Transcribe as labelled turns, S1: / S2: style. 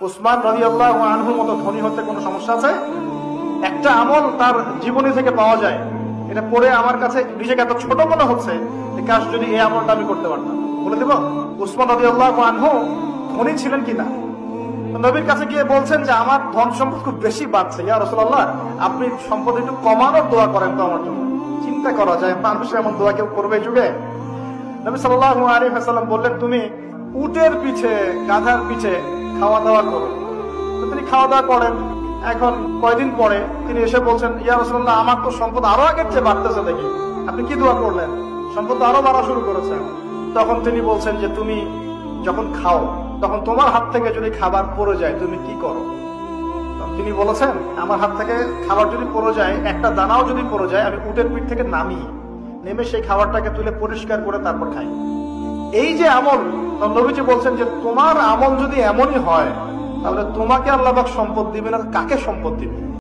S1: উসমান রাদিয়াল্লাহু আনহুর মতো ধনী হতে কোনো সমস্যা আছে? একটা আমল তার জীবনী থেকে পাওয়া যায়, এটা পড়ে আমার কাছে নিজেকে এত ছোট মনে হচ্ছে যে কাশ যদি এই আমলটা আমি করতে পারতাম। বলে দেব উসমান রাদিয়াল্লাহু আনহু ধনী ছিলেন কিনা। নবীর কাছে গিয়ে বলছেন যে আমার ধন সম্পদ খুব বেশি বাড়ছে, ইয়া রাসূলুল্লাহ আপনি সম্পদ একটু কমানোর দোয়া করেন তো আমার জন্য। চিন্তা করা যায় মানুষ এমন দোয়া কেউ করবে যুগে? নবী সাল্লাল্লাহু আলাইহি ওয়াসাল্লাম বললেন তুমি উটের পিছে গাধার পিছে খাওয়া দাওয়া করো। তো তিনি খাওয়া দাওয়া করেন। এখন কয়দিন পরে তিনি এসে বলছেন ইয়া রাসূলুল্লাহ আমার তো সম্পদ আরো আগের চেয়ে বাড়তেছে দেখি, আপনি কি দোয়া করলেন? সম্পদ আরো বাড়া শুরু করেছে। তখন তিনি বলছেন যে তুমি যখন খাও তখন তোমার হাত থেকে যদি খাবার পড়ে যায় তুমি কি করো? তিনি বলেছেন আমার হাত থেকে খাবার যদি পড়ে যায়, একটা দানাও যদি পড়ে যায়, আমি উটের পিঠ থেকে নেমে সেই খাবারটাকে তুলে পরিষ্কার করে তারপর খাই। এই যে আমল, নবীজি বলছেন যে তোমার আমল যদি এমনই হয় তাহলে তোমাকে আল্লাহ পাক সম্পদ দিবে না, কাকে সম্পদ দিবে?